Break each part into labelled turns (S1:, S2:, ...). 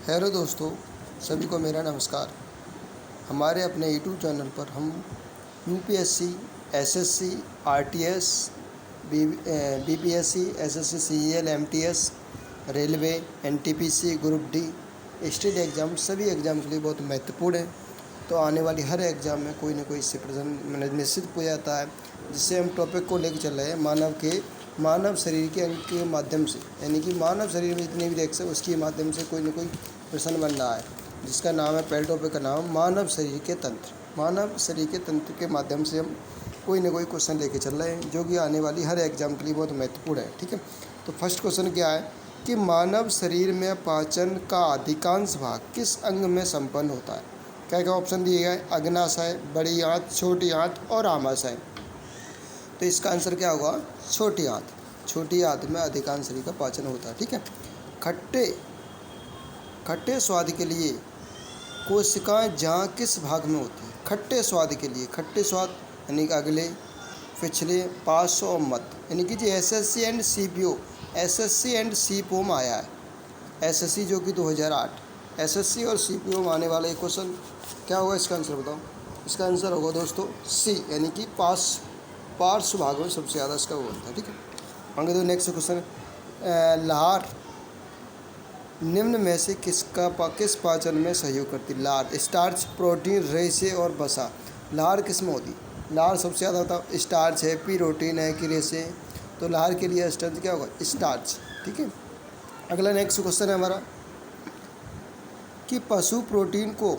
S1: Hello दोस्तों, सभी को मेरा नमस्कार। हमारे अपने यूट्यूब चैनल पर हम UPSC, SSC, RTS, BPSC, SSC, CEL, MTS, railway, NTPC, group D, state exam, सभी एग्ज़ाम के लिए बहुत महत्वपूर्ण है। तो आने वाली हर एग्ज़ाम में कोई ना कोई इससे प्रश्न निश्चित हो जाता है, जिससे हम टॉपिक को लेकर चल रहे हैं मानव शरीर के अंग के माध्यम से, यानी कि मानव शरीर में जितने भी रेक्स है उसके माध्यम से कोई ना कोई प्रश्न बन रहा है, जिसका नाम है, पहले टॉपिक का नाम मानव शरीर के तंत्र। मानव शरीर के तंत्र के माध्यम से हम कोई ना कोई क्वेश्चन लेके चल रहे हैं, जो कि आने वाली हर एग्जाम के लिए बहुत महत्वपूर्ण है। ठीक है, तो फर्स्ट क्वेश्चन क्या है कि मानव शरीर में पाचन का अधिकांश भाग किस अंग में संपन्न होता है? क्या क्या ऑप्शन दिए गए? अग्नाशय, बड़ी आंत, छोटी आंत और आमाशय। तो इसका आंसर क्या होगा? छोटी आंत। छोटी आंत में अधिकांश शरीर का पाचन होता है। ठीक है, खट्टे स्वाद के लिए कोशिकाएं जहाँ किस भाग में होती है? खट्टे स्वाद के लिए, खट्टे स्वाद यानी कि अगले, पिछले, पास और मत, यानी कि जो एसएससी एंड सीपीओ में आया है। एसएससी जो कि 2008, एसएससी और सीपीओ में आने वाला एक क्वेश्चन क्या होगा? इसका आंसर बताओ। इसका आंसर होगा दोस्तों सी, यानी कि पार्श्व भाग में सबसे ज़्यादा इसका वो बनता है। ठीक है, आगे तो नेक्स्ट क्वेश्चन, लार निम्न में से किस पाचन में सहयोग करती? लार, स्टार्च, प्रोटीन, रेशे और वसा। लार किस में होती? लार सबसे ज़्यादा होता है, स्टार्च है, प्रोटीन है कि रेशे? तो लार के लिए स्टार्च क्या होगा? स्टार्च। ठीक है, अगला नेक्स्ट क्वेश्चन है हमारा कि पशु प्रोटीन को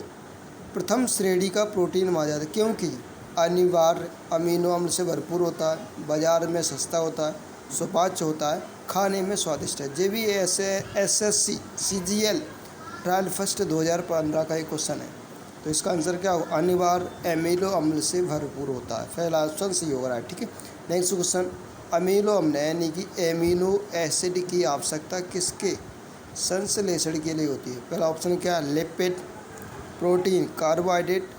S1: प्रथम श्रेणी का प्रोटीन माना जाता है क्योंकि अनिवार्य अमीनो अम्ल से भरपूर होता है, बाजार में सस्ता होता है, सुपाच्य होता है, खाने में स्वादिष्ट है। जे भी एसएससी सीजीएल ट्रायल फर्स्ट 2015 का एक क्वेश्चन है। तो इसका आंसर क्या होगा? अनिवार्य अमीनो अम्ल से भरपूर होता है। पहला ऑप्शन सी होगा राइट। ठीक है, नेक्स्ट क्वेश्चन, अमीनो अम्ल यानी कि एमिनो एसिड की आवश्यकता किसके संश्लेषण के लिए होती है? पहला ऑप्शन क्या है? Lipid, protein, carbohydrate,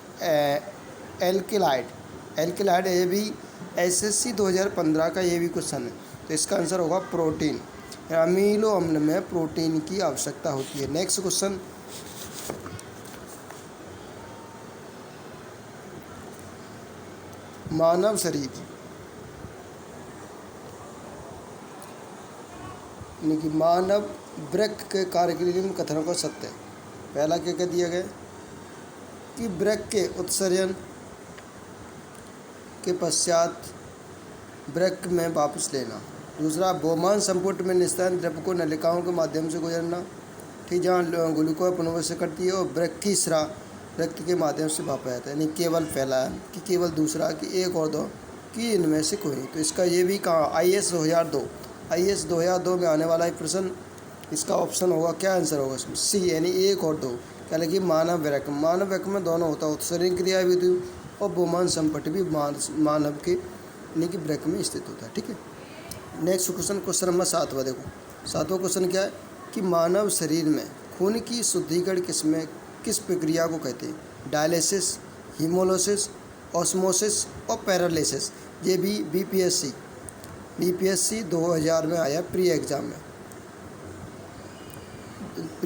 S1: alkyl halide. ये भी एसएससी 2015 का ये भी क्वेश्चन है। तो इसका आंसर होगा प्रोटीन। अमीनो अम्ल में प्रोटीन की आवश्यकता होती है। नेक्स्ट क्वेश्चन, मानव शरीर यानी कि मानव वृक्क के कार्य के लिए कथनों को सत्य है। पहला क्या कह दिया गया कि वृक्क के उत्सर्जन के पश्चात वृक्क में वापस लेना। दूसरा, बोमान संपुट में निस्तारण द्रव्य को नलिकाओं के माध्यम से गुजरना, ठीक, जहाँ ग्लूकोज पुनर्वसन करती है, और वृक्क की स्राव रक्त के माध्यम से वापस आता है। यानी केवल पहला है कि केवल, दूसरा कि एक और दो कि इनमें से कोई। तो इसका ये भी कहा आईएएस 2002 में आने वाला एक प्रश्न, इसका ऑप्शन होगा, क्या आंसर होगा इसमें? सी, यानी एक और दो। क्या लगी? मानव वृक्क में दोनों होता है, उत्सर्जन क्रिया भी होती है और बोमान संपट भी मानव के यानी कि वृक्क में स्थित होता है। ठीक है, नेक्स्ट क्वेश्चन नंबर 7वां देखो। 7वां क्वेश्चन क्या है कि मानव शरीर में खून की शुद्धिकरण किस प्रक्रिया को कहते हैं? डायलिसिस, हीमोलिसिस, ऑस्मोसिस और पैरालिसिस। ये भी बीपीएससी 2000 में आया प्री एग्जाम में।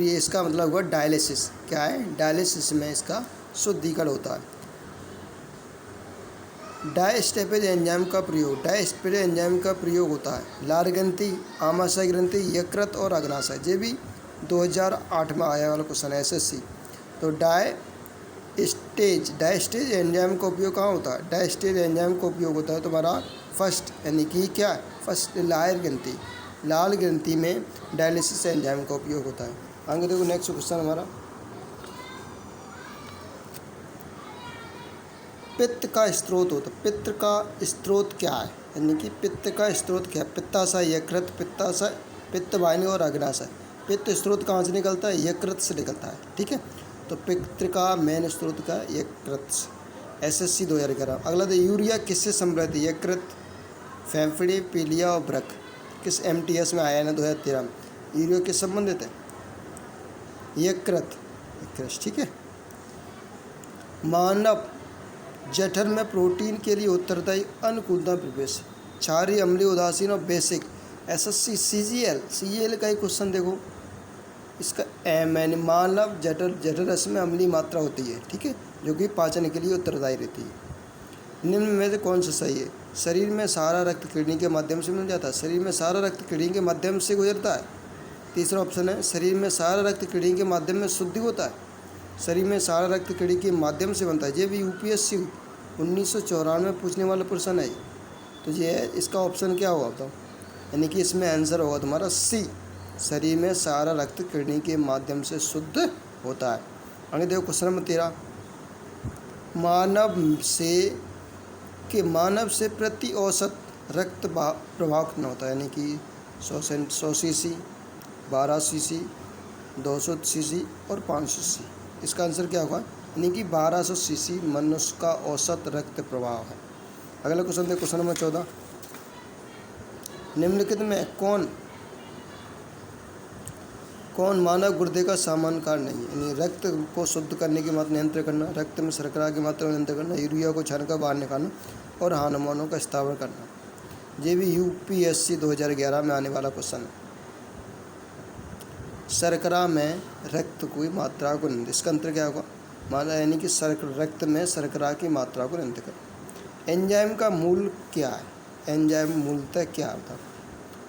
S1: इसका मतलब हुआ डायलिसिस। क्या है? डायलिसिस में इसका शुद्धिकरण होता है। डायस्टेपेज एंजाइम का प्रयोग होता है लार ग्रंथि, आमाशय ग्रंथि, यकृत और अग्नाशय। ये भी 2008 में आया वाला क्वेश्चन है एसएससी। तो डायस्टेज एंजाइम का उपयोग कहाँ होता है? डायस्टेज एंजाइम का उपयोग होता है तुम्हारा फर्स्ट, यानी कि क्या है? फर्स्ट लाल ग्रंथि में डायलिसिस एंजाइम का उपयोग होता है। आगे देखो नेक्स्ट क्वेश्चन हमारा, पित्त का स्रोत होता है। पित्त का स्रोत क्या है? यानी कि पित्त का स्रोत क्या है? पित्ताशय, यकृत, पित्त वाहिनी और अग्नाशय। पित्त स्रोत कहाँ से निकलता है? यकृत से निकलता है। ठीक है, तो पित्त का मेन स्रोत का यकृत से। एसएससी 2011। अगला तो यूरिया किससे समृद्ध है? यकृत, फेफड़े, पीलिया और वृक्क। किस एमटीएस में आया है ना 2013 में? यूरिया किस संबंधित है? यकृत। ठीक है, मानव जठर में प्रोटीन के लिए उत्तरदायी अनुकूलता प्रवेश, क्षारीय, अम्लीय, उदासीन और बेसिक। एसएससी सीजीएल का ही क्वेश्चन देखो, इसका एम यानी मानव जठर रस में अम्लीय मात्रा होती है, ठीक है, जो कि पाचन के लिए उत्तरदायी रहती है। निम्न में से कौन सा सही है? शरीर में सारा रक्त किडनी के माध्यम से मिल जाता है। शरीर में सारा रक्त किडनी के माध्यम से गुजरता है। तीसरा ऑप्शन है शरीर में सारा रक्त किडनी के माध्यम में शुद्धि होता है। शरीर में सारा रक्त किडनी के माध्यम से बनता है। ये भी यूपीएससी 1994 में पूछने वाला प्रश्न है। तो ये इसका ऑप्शन क्या होगा बताओ? यानी कि इसमें आंसर होगा तुम्हारा सी, शरीर में सारा रक्त किडनी के माध्यम से शुद्ध होता है। आगे देखो क्वेश्चन नंबर 13, मानव से प्रति औसत रक्त प्रवाह कितना होता है? यानी कि 100 सीसी, 12 सीसी, 200 सीसी और 500 सीसी। इसका आंसर क्या होगा? यानी कि 1200 सीसी मनुष्य का औसत रक्त प्रवाह है। अगला क्वेश्चन देखो, क्वेश्चन नंबर 14, निम्नलिखित में कौन मानव गुर्दे का सामान्य कार्य नहीं है? यानी रक्त को शुद्ध करने की मात्रा नियंत्रित करना, रक्त में शर्करा की मात्रा नियंत्रित करना, यूरिया को छानकर बाहर निकालना और हार्मोनों का स्थावर करना। ये भी यूपीएससी 2011 में आने वाला क्वेश्चन है। शर्करा में रक्त की मात्रा को नियंत्रित, इसका अंतर क्या होगा? माना यानी कि रक्त में शर्करा की मात्रा को नियंत्रित करना। एंजाइम का मूल क्या है? एंजाइम मूलतः क्या होता है?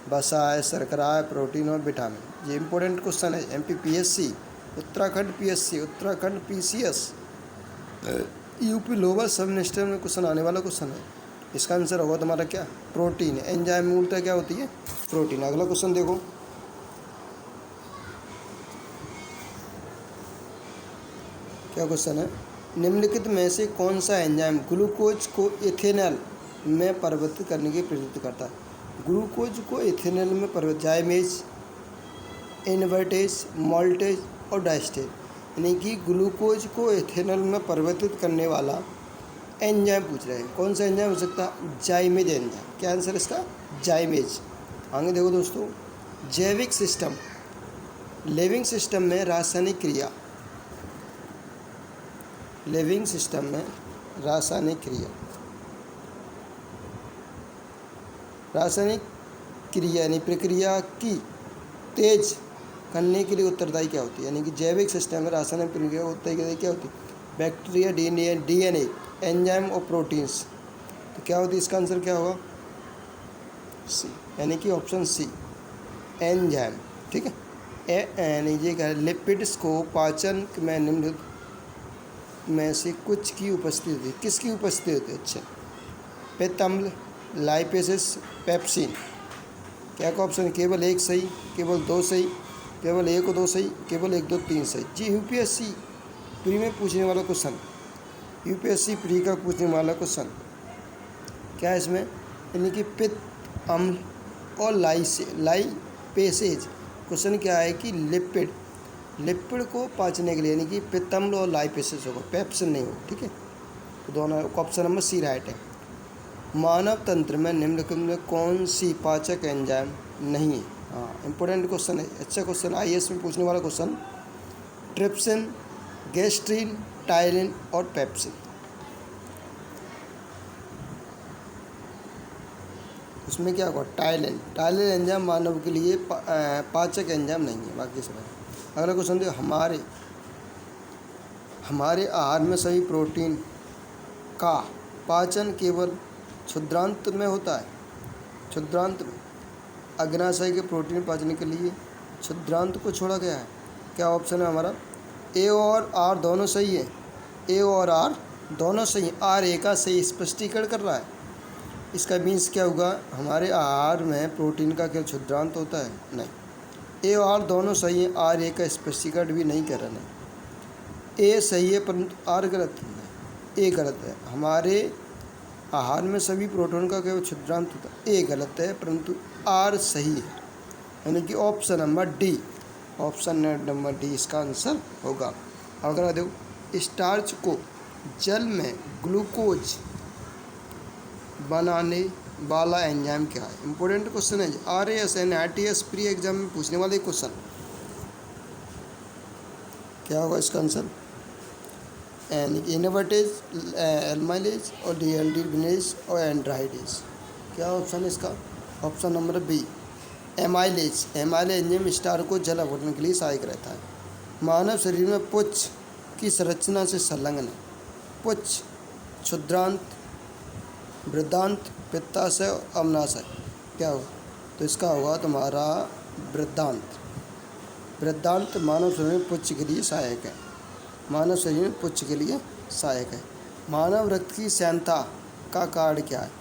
S1: वसा है, शर्करा है, प्रोटीन और विटामिन। ये इंपॉर्टेंट क्वेश्चन है। MPPSC, Uttarakhand PSC, Uttarakhand PCS, UP lower सब मिनिस्टर में क्वेश्चन आने वाला क्वेश्चन है। इसका आंसर होगा तुम्हारा क्या? प्रोटीन। एंजाइम मूलतः क्या होती है? प्रोटीन। अगला क्वेश्चन देखो, क्या क्वेश्चन है? निम्नलिखित में से कौन सा एंजाइम ग्लूकोज को इथेनॉल में परिवर्तित करने की प्रवृत्ति करता है? ग्लूकोज को इथेनॉल में परिवर्तित, जाइमेज, इन्वर्टेज, मॉल्टेज और डाइस्टेज। यानी कि ग्लूकोज को इथेनॉल में परिवर्तित करने वाला एंजाइम पूछ रहे हैं। कौन सा एंजाइम हो सकता है? जाइमेज एंजाइम। क्या आंसर इसका? जाइमेज। आगे देखो दोस्तों, जैविक सिस्टम, लिविंग सिस्टम में रासायनिक क्रिया, लिविंग सिस्टम में रासायनिक क्रिया यानी प्रक्रिया की तेज करने के लिए उत्तरदायी क्या होती है? यानी कि जैविक सिस्टम में रासायनिक प्रक्रिया उत्तरदायी क्या होती है? बैक्टीरिया, डीएनए, एंजाइम और प्रोटीन्स। तो क्या होती है? इसका आंसर क्या होगा? सी, यानी कि ऑप्शन सी, एंजाइम। ठीक है। यानी ये लिपिड्स को पाचन में निम्नलिखित में से कुछ की उपस्थिति होती है। किसकी उपस्थिति होती है? अच्छा, पित्त अम्ल, लाइपेसेस, पेप्सिन। क्या का ऑप्शन? केवल एक सही, केवल दो सही, केवल एक और दो सही, केवल 1 2 3 सही। जी यूपीएससी प्री में पूछने वाला क्वेश्चन, यूपीएससी प्री का पूछने वाला क्वेश्चन क्या है इसमें? यानी कि पित्त अम्ल और लाइपेसेज। क्वेश्चन क्या है कि लिपिड को पाचने के लिए, यानी कि पित्त अम्ल और लाइपेसेज होगा, पेप्सिन नहीं होगा। ठीक है, तो दोनों ऑप्शन नंबर सी राइट है। मानव तंत्र में निम्नलिखित में कौन सी पाचक एंजाइम नहीं है? हाँ, इंपॉर्टेंट क्वेश्चन है, अच्छा क्वेश्चन, आईएएस में पूछने वाला क्वेश्चन। ट्रिप्सिन, गैस्ट्रीन, टाइलिन और पेप्सिन। उसमें क्या होगा? टाइलिन एंजाइम मानव के लिए पाचक एंजाइम नहीं है, बाकी सब है। अगला क्वेश्चन देखो, हमारे आहार में सभी प्रोटीन का पाचन केवल क्षुद्रांत में होता है। क्षुद्रांत में अग्नाशय के प्रोटीन पाचन के लिए क्षुद्रांत को छोड़ा गया है। क्या ऑप्शन है हमारा? ए और आर दोनों सही है, ए और आर दोनों सही है। आर ए का सही स्पष्टीकरण कर रहा है। इसका मीन्स क्या होगा? हमारे आहार में प्रोटीन का केवल क्षुद्रांत होता है? नहीं, ए और आर दोनों सही है, आर ए का स्पष्टीकरण भी नहीं कर रहा। नहीं, ए सही है परंतु आर गलत है, ए गलत है। हमारे आहार में सभी प्रोटीन का केवल क्षुद्रांत होता है, ए गलत है परंतु आर सही है। यानी कि option number D, option number D इसका आंसर होगा। अगर देखो, स्टार्च को जल में ग्लूकोज बनाने वाला एंजाइम क्या है? इंपॉर्टेंट क्वेश्चन है। आरएएस NITS प्री एग्जाम में पूछने वाले क्वेश्चन। क्या होगा इसका आंसर? इनवर्टेज, एल्माइलेज और डीएल्डिनेज और एंड्राइडेज। क्या ऑप्शन है इसका? Option number B, amylase enzyme starch को जल अवरोधन के लिए सहायक रहता है। मानव शरीर में पुच्छ की संरचना से संलग्न है। पुच्छ क्षुद्रांत, वृद्धांत, पित्ताशय और अमनाशय। क्या हो तो इसका होगा तुम्हारा वृद्धांत। वृद्धांत मानव शरीर में पुच्छ के लिए सहायक है। मानव शरीर में पुच्छ के लिए सहायक है। मानव रक्त की सांद्रता का कारण क्या है?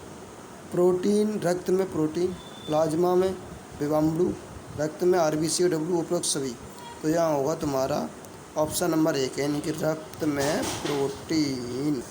S1: प्रोटीन, रक्त में प्रोटीन, प्लाज्मा में विवाम्बु, रक्त में आरबीसी और डब्ल्यू, उपरोक्त सभी। तो यहाँ होगा तुम्हारा ऑप्शन नंबर 1 यानी कि रक्त में प्रोटीन।